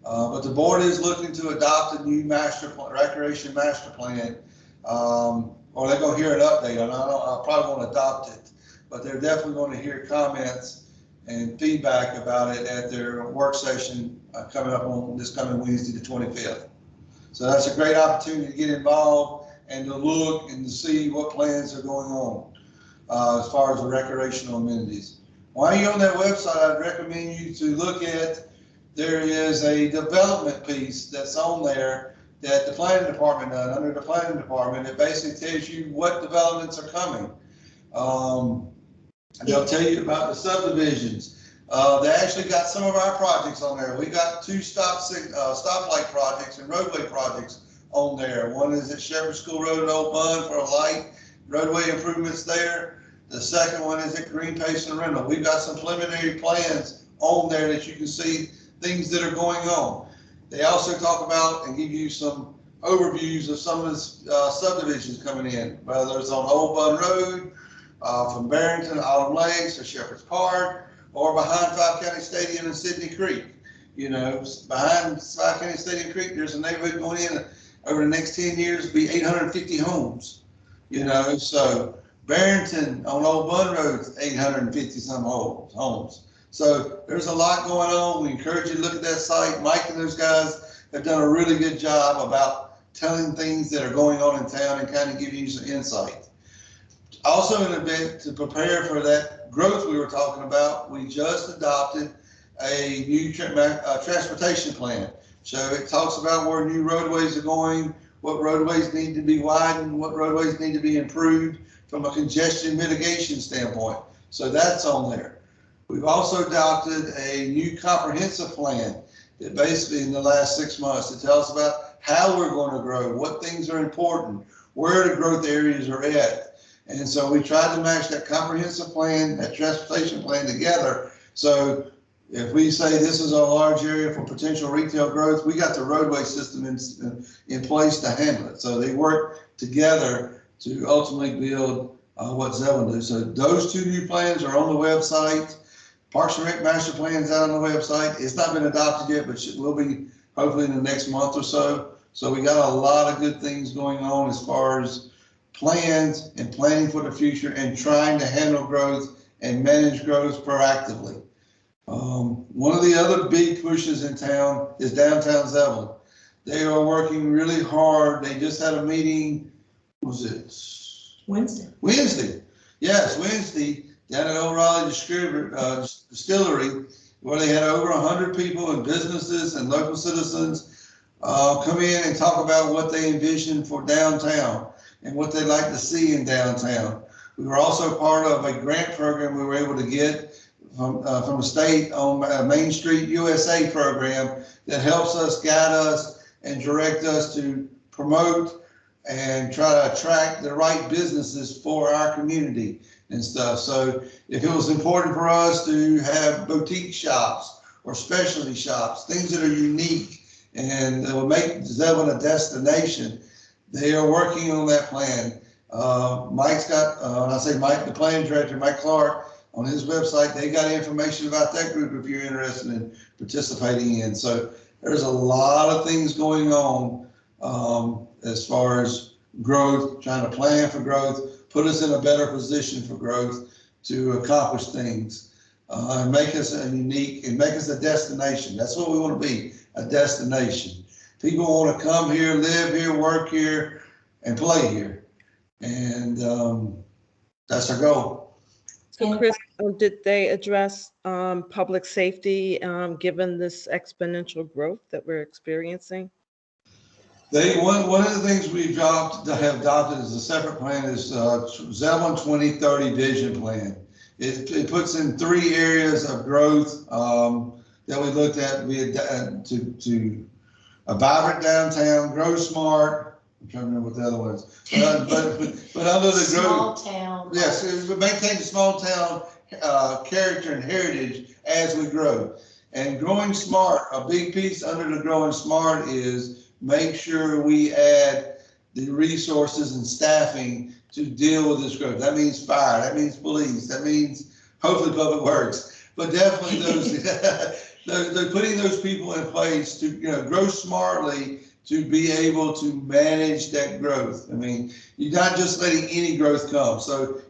But the board is looking to adopt a new recreation master plan, or they're going to hear an update. I probably won't adopt it, but they're definitely going to hear comments and feedback about it at their work session coming up on this coming Wednesday, the 25th. So that's a great opportunity to get involved and to look and to see what plans are going on as far as the recreational amenities. While you're on that website, I'd recommend you to look at, there is a development piece that's on there that the planning department done. Under the planning department, it basically tells you what developments are coming. They'll tell you about the subdivisions. They actually got some of our projects on there. We got 2 stoplight projects and roadway projects on there. One is at Shepherd School Road at Old Bund for a light roadway improvements there. The second one is at Green Pace and Rental. We've got some preliminary plans on there that you can see things that are going on. They also talk about and give you some overviews of some of the subdivisions coming in, whether it's on Old Bun Road, from Barrington, Autumn Lakes, or Shepherd's Park, or behind Five County Stadium and Sydney Creek. You know, behind Five County Stadium Creek, there's a neighborhood going in over the next 10 years, be 850 homes. You know, so Barrington on Old Bun Road, 850 some homes. So there's a lot going on. We encourage you to look at that site. Mike and those guys have done a really good job about telling things that are going on in town and kind of giving you some insight. Also, in a bit to prepare for that growth we were talking about, we just adopted a new transportation plan. So it talks about where new roadways are going, what roadways need to be widened, what roadways need to be improved from a congestion mitigation standpoint. So that's on there. We've also adopted a new comprehensive plan that basically in the last 6 months to tell us about how we're going to grow, what things are important, where the growth areas are at. And so we tried to match that comprehensive plan, that transportation plan together. So if we say this is a large area for potential retail growth, we got the roadway system in place to handle it. So they work together to ultimately build what Zebulon do. So those two new plans are on the website. Parks and Rec Master Plan's out on the website. It's not been adopted yet, but it will be hopefully in the next month or so. So we got a lot of good things going on as far as plans and planning for the future and trying to handle growth and manage growth proactively. One of the other big pushes in town is downtown Zebulon. They are working really hard. They just had a meeting, was it? Wednesday. Yes, Wednesday down at O'Reilly Distillery, where they had over 100 people and businesses and local citizens come in and talk about what they envision for downtown and what they'd like to see in downtown. We were also part of a grant program we were able to get from the state on Main Street USA program that helps us, guide us, and direct us to promote and try to attract the right businesses for our community and stuff. So if it was important for us to have boutique shops or specialty shops, things that are unique and that will make Zebulon a destination, they are working on that plan. Mike's got, when I say Mike, the planning director, Mike Clark, on his website, they got information about that group if you're interested in participating in. So there's a lot of things going on as far as growth, trying to plan for growth, put us in a better position for growth to accomplish things and make us a unique and make us a destination. That's what we want to be, a destination. People want to come here, live here, work here, and play here. And that's our goal. So Chris, did they address public safety given this exponential growth that we're experiencing? One of the things we have adopted as a separate plan is Zebulon 2030 Vision Plan. It puts in 3 areas of growth that we looked at to a vibrant downtown, grow smart. I'm trying to remember what the other ones. But under the growth, small town. yes, we maintain the small town character and heritage as we grow. And growing smart, a big piece under the growing smart is make sure we add the resources and staffing to deal with this growth. That means fire, that means police, that means hopefully public works, but definitely those, they're putting those people in place to grow smartly to be able to manage that growth. I mean, you're not just letting any growth come. So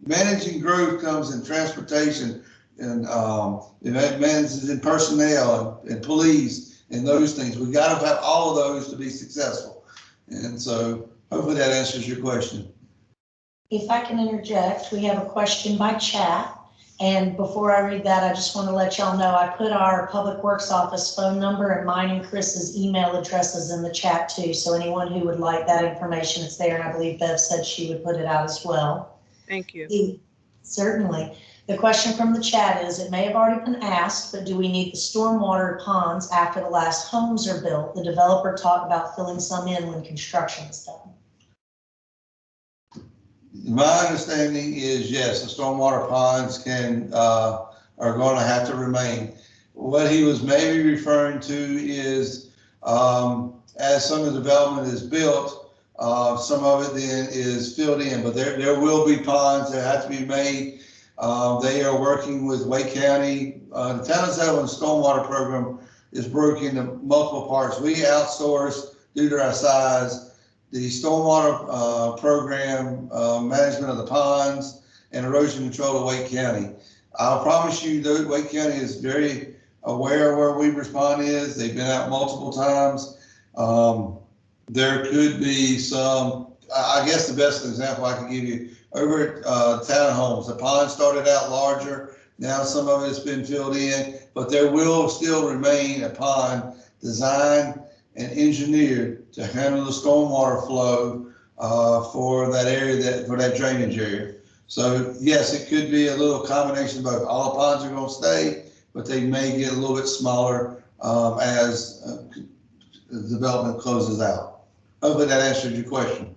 managing growth comes in transportation and that manages in personnel and police and those things. We got to have all of those to be successful. And so hopefully that answers your question. If I can interject, we have a question by chat. And before I read that, I just want to let y'all know I put our Public Works Office phone number and mine and Chris's email addresses in the chat too. So anyone who would like that information, it's there. And I believe Bev said she would put it out as well. Thank you. Certainly. The question from the chat is, it may have already been asked, but do we need the stormwater ponds after the last homes are built? The developer talked about filling some in when construction is done. My understanding is yes, the stormwater ponds are going to have to remain. What he was maybe referring to is as some of the development is built, some of it then is filled in, but there will be ponds that have to be made. They are working with Wake County. The town of Zebulon stormwater program is broken into multiple parts. We outsource, due to our size, the stormwater program, management of the ponds and erosion control of Wake County. I'll promise you that Wake County is very aware of where we respond is. They've been out multiple times. There could be some, I guess the best example I can give you, over at townhomes, the pond started out larger. Now some of it's been filled in, but there will still remain a pond designed and engineered to handle the stormwater flow for that area, for that drainage area. So yes, it could be a little combination of both. All the ponds are going to stay, but they may get a little bit smaller as the development closes out. Hopefully that answered your question.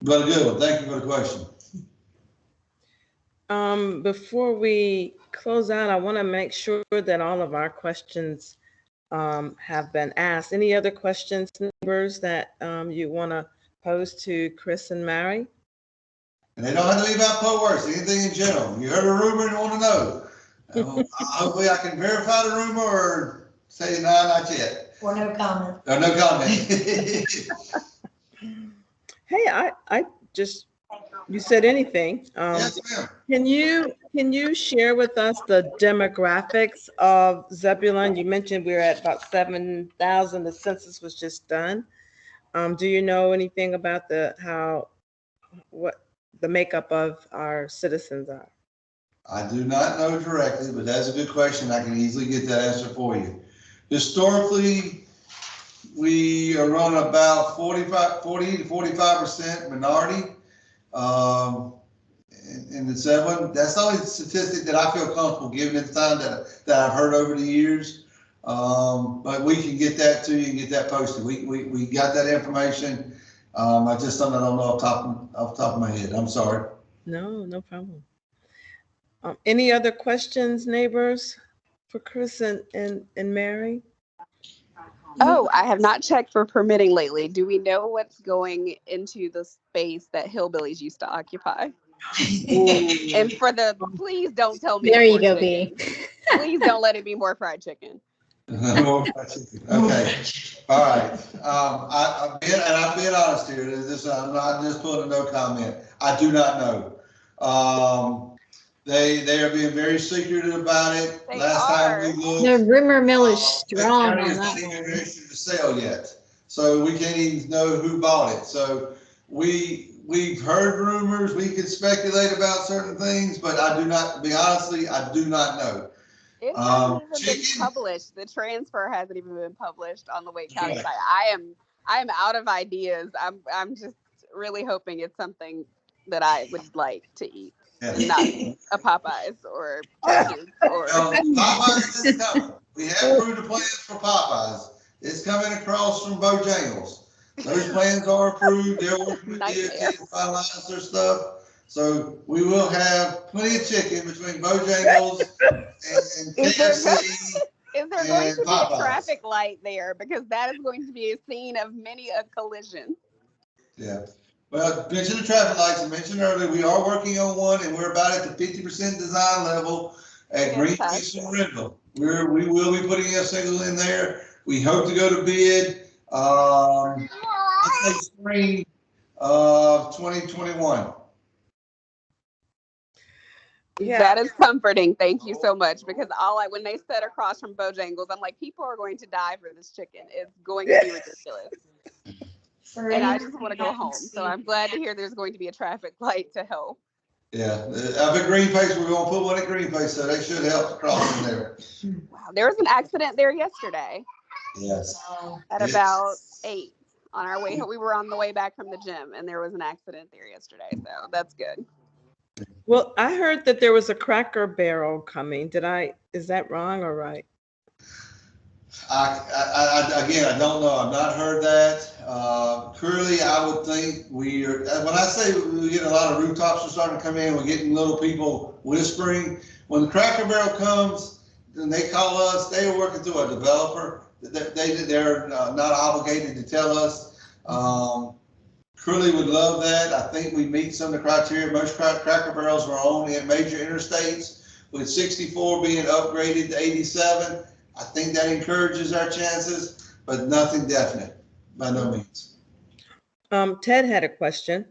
But a good one. Thank you for the question. Before we close out, I want to make sure that all of our questions have been asked. Any other questions, neighbors, that you want to pose to Chris and Mary? And they don't have to be about poll works, anything in general. You heard a rumor and you want to know. Hopefully I can verify the rumor or say no, not yet. Or no comment. Or no comment. Hey, I just, you said anything. Yes, ma'am. Can you share with us the demographics of Zebulon? You mentioned we're at about 7,000. The census was just done. Do you know anything about what the makeup of our citizens are? I do not know directly, but that's a good question. I can easily get that answer for you. Historically, we are running about 40 to 45% minority in the Zebulon. That's the only statistic that I feel comfortable giving at the time that I've heard over the years. But we can get that to you and get that posted. We got that information. I just don't know off the top of my head. I'm sorry. No problem. Any other questions, neighbors, for Chris and Mary? Oh, I have not checked for permitting lately. Do we know what's going into the space that hillbillies used to occupy? And please don't tell me. There you go, chicken. B. Please don't let it be more fried chicken. Okay. All right. I'm being honest here. I'm not just putting a no comment. I do not know. They are being very secretive about it. Last time we looked, the rumor mill is strong on it's that not even one. registered to sell yet, so we can't even know who bought it. So we've heard rumors. We could speculate about certain things, but I do not. I do not know. It hasn't even been published. The transfer hasn't even been published on the Wake County site. I am out of ideas. I'm just really hoping it's something that I would like to eat. Yeah. Not a Popeyes or Popeyes is coming. We have approved the plans for Popeyes. It's coming across from Bojangles. Those plans are approved. They're working with DOT to finalize their stuff. So we will have plenty of chicken between Bojangles and KFC. Is there going to be a traffic light there? Because that is going to be a scene of many a collision. Yeah. Well, mention the traffic lights. I mentioned earlier, we are working on one, and we're about at the 50% design level at Greenpeace and Renville. We will be putting a signal in there. We hope to go to bid, let's say spring of 2021. Yeah. That is comforting. Thank you so much. Because when they said across from Bojangles, I'm like, people are going to die for this chicken. It's going to be ridiculous. And I just want to go home. So I'm glad to hear there's going to be a traffic light to help. Yeah, up at Greenpeace, we're going to put one at Greenpeace, so they should help crossing there. Wow, there was an accident there yesterday. Yes. At about 8 on our way home. We were on the way back from the gym, and there was an accident there yesterday. So that's good. Well, I heard that there was a Cracker Barrel coming. Is that wrong or right? Again, I don't know. I've not heard that. Currently, I would think when I say we get a lot of rooftops are starting to come in, we're getting little people whispering. When the Cracker Barrel comes, and they call us, they are working through a developer. They're not obligated to tell us. Truly would love that. I think we meet some of the criteria. Most Cracker Barrels are on in major interstates, with 64 being upgraded to 87. I think that encourages our chances, but nothing definite by no means. Ted had a question.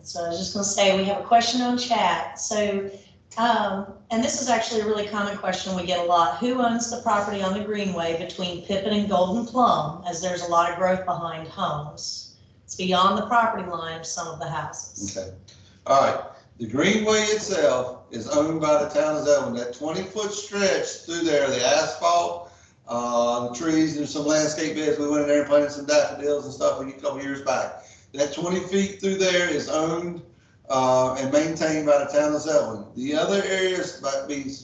So I was just gonna say, we have a question on chat. So, and this is actually a really common question we get a lot. Who owns the property on the Greenway between Pippin and Golden Plum, as there's a lot of growth behind homes? It's beyond the property line of some of the houses. Okay. All right. The Greenway itself is owned by the town of Zebulon. That 20-foot stretch through there, the asphalt, the trees, there's some landscape beds. We went in there and planted some daffodils and stuff a couple years back. That 20 feet through there is owned and maintained by the town of Zebulon. The other areas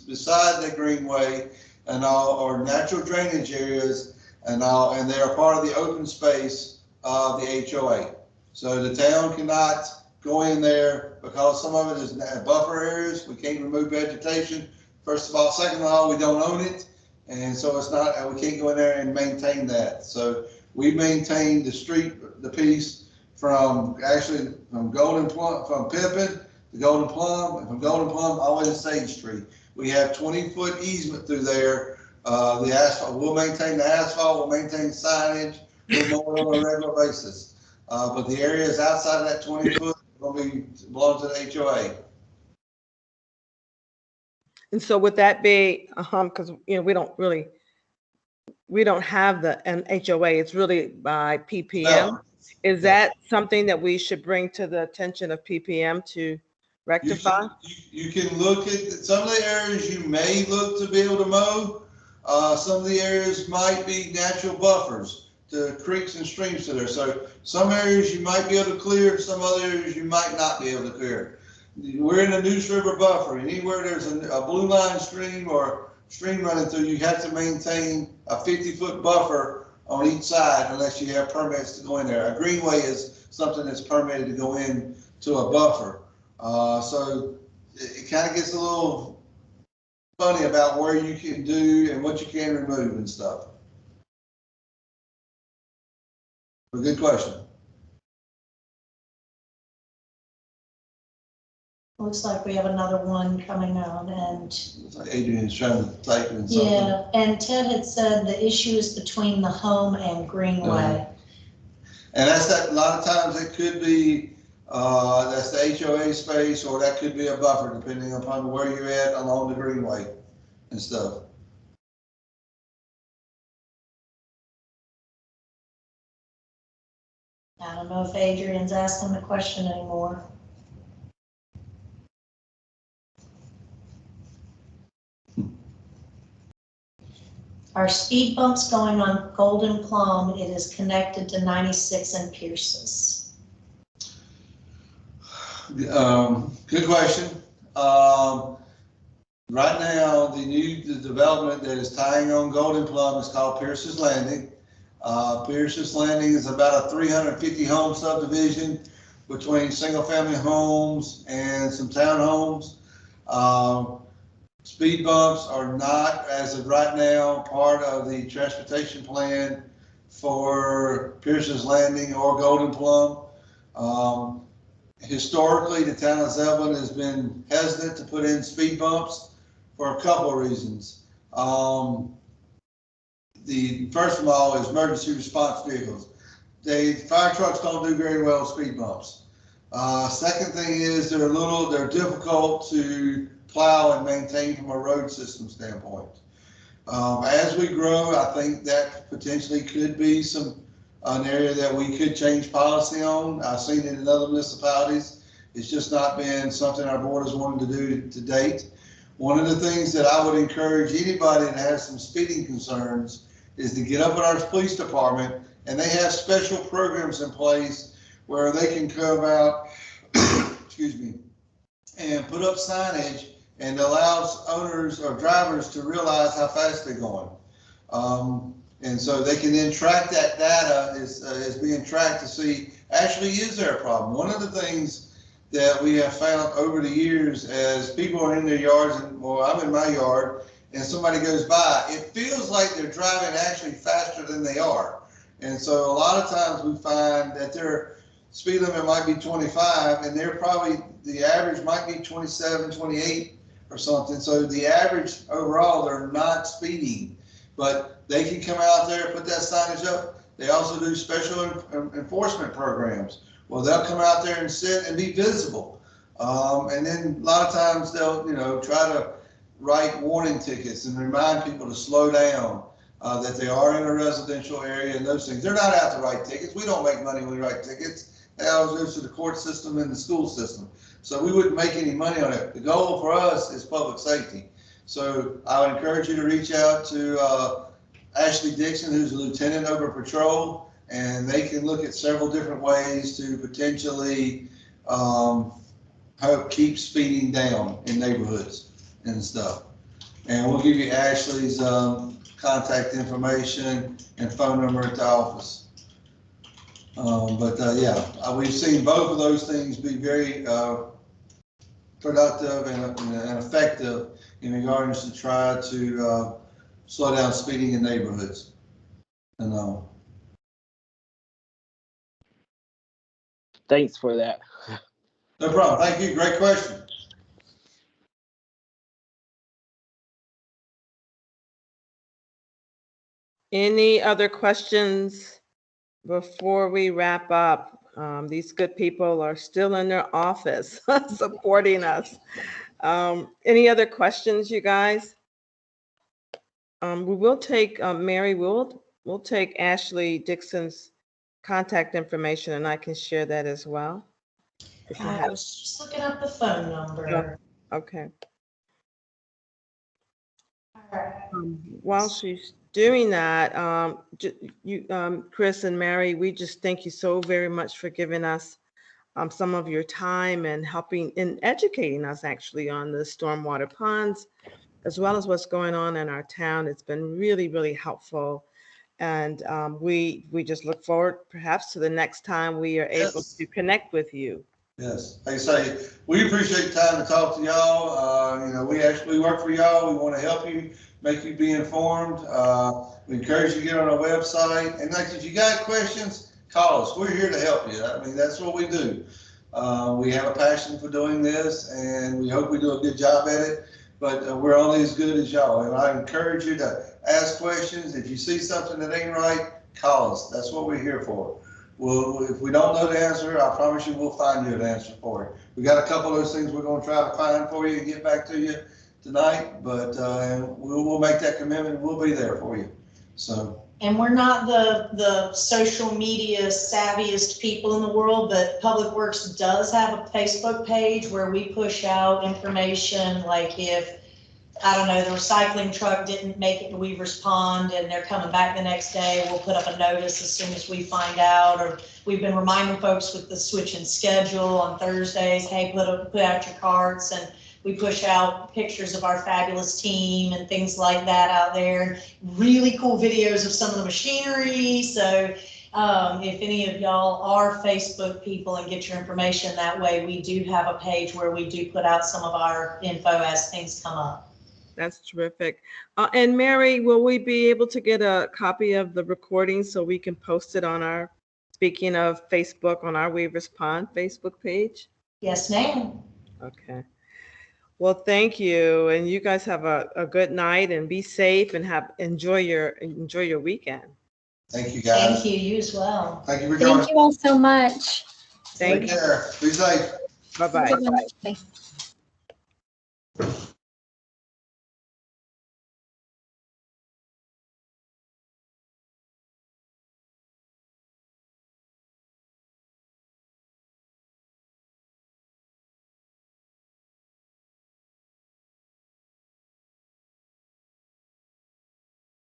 beside the Greenway and all are natural drainage areas and they are part of the open space of the HOA. So the town cannot go in there because some of it is buffer areas. We can't remove vegetation. First of all, second of all, we don't own it. And so it's not, we can't go in there and maintain that. So we maintain the street, the piece from Golden Plum, from Pippin to Golden Plum, and from Golden Plum all the way to Sage Street. We have 20-foot easement through there. The asphalt, we'll maintain the asphalt, we'll maintain signage, we'll mow it on a regular basis. But the areas outside of that 20-foot will belong to the HOA. And so would that be, because we don't have an HOA, it's really by PPM. No. Is that something that we should bring to the attention of PPM to rectify? You can look at some of the areas you may look to be able to mow. Some of the areas might be natural buffers to creeks and streams to there. So some areas you might be able to clear, some other areas you might not be able to clear. We're in a Neuse River buffer. Anywhere there's a blue line stream or stream running through, you have to maintain a 50-foot buffer on each side unless you have permits to go in there. A greenway is something that's permitted to go in to a buffer. So it kind of gets a little funny about where you can do and what you can remove and stuff. But good question. Looks like we have another one coming on, and Looks like Adrian's trying to type in something. yeah, and Ted had said the issue is between the home and Greenway. And that's that. A lot of times it could be that's the HOA space, or that could be a buffer depending upon where you're at along the Greenway and stuff. I don't know if Adrian's asking the question anymore. Our speed bumps going on Golden Plum, it is connected to 96 and Pierce's. Good question. Right now, the development that is tying on Golden Plum is called Pierce's Landing. Pierce's Landing is about a 350 home subdivision between single family homes and some townhomes. Speed bumps are not, as of right now, part of the transportation plan for Pierce's Landing or Golden Plum. Historically, the town of Zebulon has been hesitant to put in speed bumps for a couple of reasons. The first of all is emergency response vehicles. Fire trucks don't do very well with speed bumps. Second thing is they're difficult to plow and maintain from a road system standpoint. As we grow, I think that potentially could be an area that we could change policy on. I've seen it in other municipalities. It's just not been something our board has wanted to do to date. One of the things that I would encourage anybody that has some speeding concerns is to get up at our police department, and they have special programs in place where they can come out, excuse me, and put up signage and allows owners or drivers to realize how fast they're going. And so they can then track that data is being tracked to see, actually, is there a problem? One of the things that we have found over the years as people are in their yards, and well, I'm in my yard, and somebody goes by, it feels like they're driving actually faster than they are. And so a lot of times we find that their speed limit might be 25 and they're probably, the average might be 27, 28 or something. So the average overall, they're not speeding, but they can come out there, put that signage up. They also do special enforcement programs. Well, they'll come out there and sit and be visible. And then a lot of times they'll, try to write warning tickets and remind people to slow down, that they are in a residential area and those things. They're not out to write tickets. We don't make money when we write tickets. That always goes to the court system and the school system. So we wouldn't make any money on it. The goal for us is public safety. So I would encourage you to reach out to Ashley Dixon, who's a lieutenant over patrol, and they can look at several different ways to potentially help keep speeding down in neighborhoods and stuff. And we'll give you Ashley's contact information and phone number at the office. Yeah, we've seen both of those things be very productive and effective in regards to try to slow down speeding in neighborhoods. And Thanks for that. no problem. Thank you. Great question. Any other questions before we wrap up? These good people are still in their office supporting us. Any other questions, you guys? We will take, Mary, we'll take Ashley Dixon's contact information and I can share that as well. I was just looking up the phone number. Okay. All right. While she's doing that, Chris and Mary, we just thank you so very much for giving us some of your time and helping and educating us actually on the stormwater ponds, as well as what's going on in our town. It's been really, really helpful. And we just look forward perhaps to the next time we are able to connect with you. Yes, like I say, we appreciate the time to talk to y'all. We actually work for y'all. We want to help you, make you be informed. We encourage you to get on our website. And like, if you got questions, call us. We're here to help you. I mean, that's what we do. We have a passion for doing this, and we hope we do a good job at it. But we're only as good as y'all. And I encourage you to ask questions. If you see something that ain't right, call us. That's what we're here for. Well, if we don't know the answer, I promise you we'll find you an answer for it. We got a couple of those things we're going to try to find for you and get back to you tonight, but we'll make that commitment. We'll be there for you. So. And we're not the social media savviest people in the world, but Public Works does have a Facebook page where we push out information, like if, I don't know, the recycling truck didn't make it to Weaver's Pond and they're coming back the next day, we'll put up a notice as soon as we find out. Or we've been reminding folks with the switch in schedule on Thursdays, hey, put out your carts, and we push out pictures of our fabulous team and things like that out there. Really cool videos of some of the machinery. So if any of y'all are Facebook people and get your information that way, we do have a page where we do put out some of our info as things come up. That's terrific. And Mary, will we be able to get a copy of the recording so we can post it on our, speaking of Facebook, on our Weaver's Pond Facebook page? Yes, ma'am. Okay. Well, thank you. And you guys have a good night and be safe and enjoy your weekend. Thank you, guys. Thank you. You as well. Thank you for joining. Thank you all so much. Thank Take you. care. Be safe. Bye-bye. Bye.